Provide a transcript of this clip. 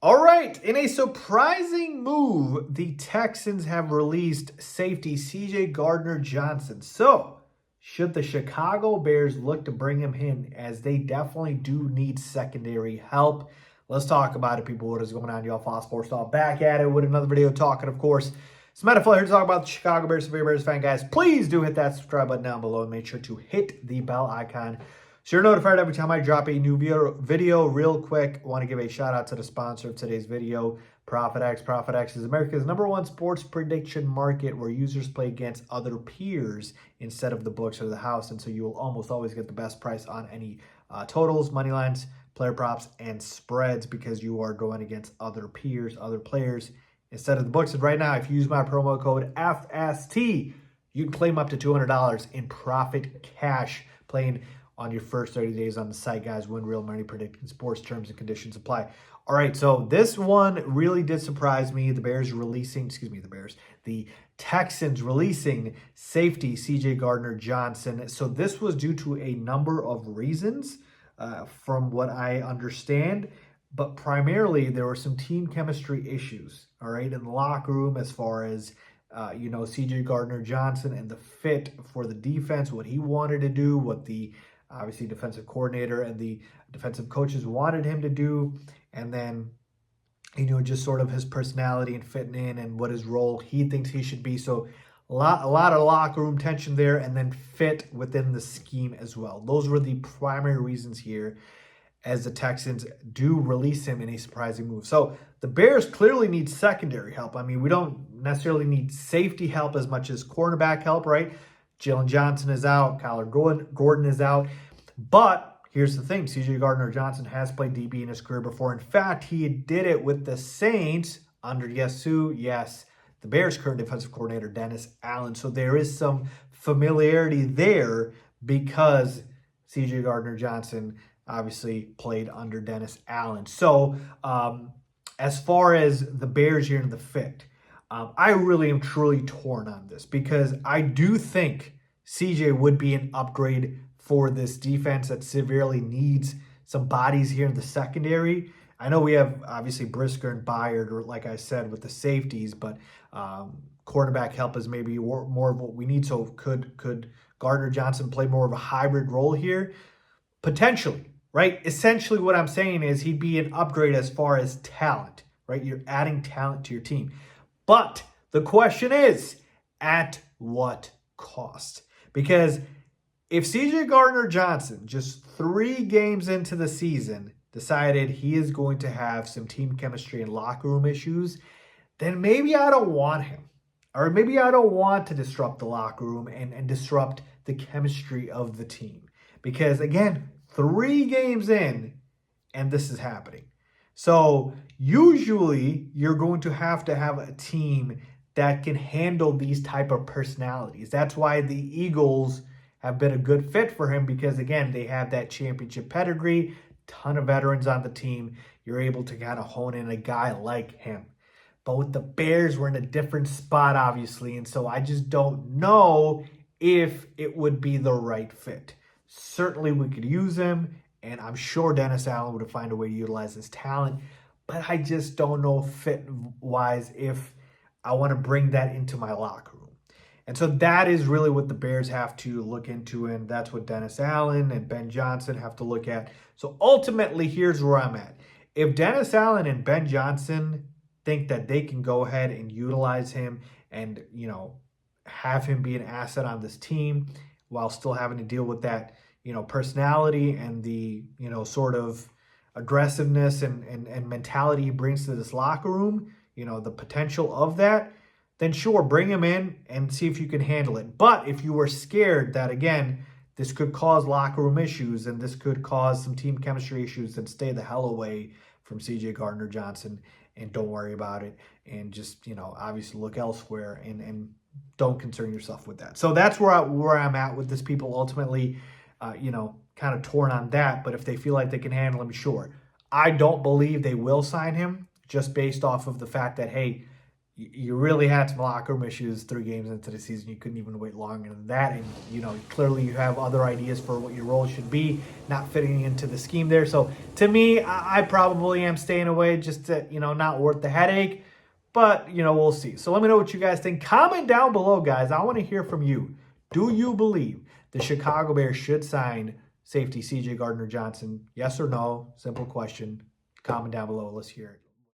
All right, in a surprising move, the Texans have released safety CJ Gardner Johnson. So, should the Chicago Bears look to bring him in, as they definitely do need secondary help? Let's talk about it, people. What is going on, y'all? Fox Sports Talk back at it with another video talking, of course, it's Matt here to talk about the Chicago Bears. If you're a Bears fan, guys, please do hit that subscribe button down below and make sure to hit the bell icon so you're notified every time I drop a new video. Real quick, I want to give a shout out to the sponsor of today's video, ProfitX. ProfitX is America's #1 sports prediction market where users play against other peers instead of the books or the house. And so you will almost always get the best price on any totals, money lines, player props, and spreads because you are going against other peers, other players instead of the books. And right now, if you use my promo code FST, you can claim up to $200 in profit cash playing on your first 30 days on the site, guys. Win real money predicting sports. Terms and conditions apply. All right, so this one really did surprise me. The Texans releasing safety CJ Gardner Johnson. So this was due to a number of reasons from what I understand, but primarily there were some team chemistry issues, all right, in the locker room as far as CJ Gardner Johnson and the fit for the defense, what he wanted to do, what the obviously defensive coordinator and the defensive coaches wanted him to do, and then just sort of his personality and fitting in and what his role he thinks he should be. So a lot of locker room tension there, and then fit within the scheme as well. Those were the primary reasons here as the Texans do release him in a surprising move. So the Bears clearly need secondary help. I mean, we don't necessarily need safety help as much as cornerback help, right? Jalen Johnson is out. Kyler Gordon is out. But here's the thing. CJ Gardner Johnson has played DB in his career before. In fact, he did it with the Saints under the Bears' current defensive coordinator, Dennis Allen. So there is some familiarity there because CJ Gardner Johnson obviously played under Dennis Allen. So as far as the Bears here in the fit, I really am truly torn on this because I do think CJ would be an upgrade for this defense that severely needs some bodies here in the secondary. I know we have obviously Brisker and Byard, or like I said, with the safeties, but cornerback help is maybe more of what we need. So could Gardner Johnson play more of a hybrid role here? Potentially, right? Essentially what I'm saying is he'd be an upgrade as far as talent, right? You're adding talent to your team. But the question is, at what cost? Because if CJ Gardner Johnson, just 3 games into the season, decided he is going to have some team chemistry and locker room issues, then maybe I don't want him. Or maybe I don't want to disrupt the locker room and disrupt the chemistry of the team. Because again, 3 games in, and this is happening. So usually you're going to have a team that can handle these type of personalities. That's why the Eagles have been a good fit for him because, again, they have that championship pedigree, ton of veterans on the team. You're able to kind of hone in a guy like him. But with the Bears, we're in a different spot, obviously, and so I just don't know if it would be the right fit. Certainly we could use him, and I'm sure Dennis Allen would find a way to utilize his talent, but I just don't know fit-wise if I want to bring that into my locker room. And so that is really what the Bears have to look into, and that's what Dennis Allen and Ben Johnson have to look at. So ultimately, here's where I'm at. If Dennis Allen and Ben Johnson think that they can go ahead and utilize him and, have him be an asset on this team while still having to deal with that, personality and the, sort of aggressiveness and mentality he brings to this locker room, the potential of that, then sure, bring him in and see if you can handle it. But if you were scared that, again, this could cause locker room issues and this could cause some team chemistry issues, then stay the hell away from CJ Gardner Johnson and don't worry about it. And just, obviously look elsewhere and don't concern yourself with that. So that's where I'm at with this, people. Ultimately, kind of torn on that. But if they feel like they can handle him, sure. I don't believe they will sign him just based off of the fact that, hey, you really had some locker room issues 3 games into the season. You couldn't even wait longer than that. And, clearly you have other ideas for what your role should be, not fitting into the scheme there. So to me, I probably am staying away just to, not worth the headache. But, we'll see. So let me know what you guys think. Comment down below, guys. I want to hear from you. Do you believe the Chicago Bears should sign safety CJ Gardner Johnson? Yes or no? Simple question. Comment down below. Let's hear it.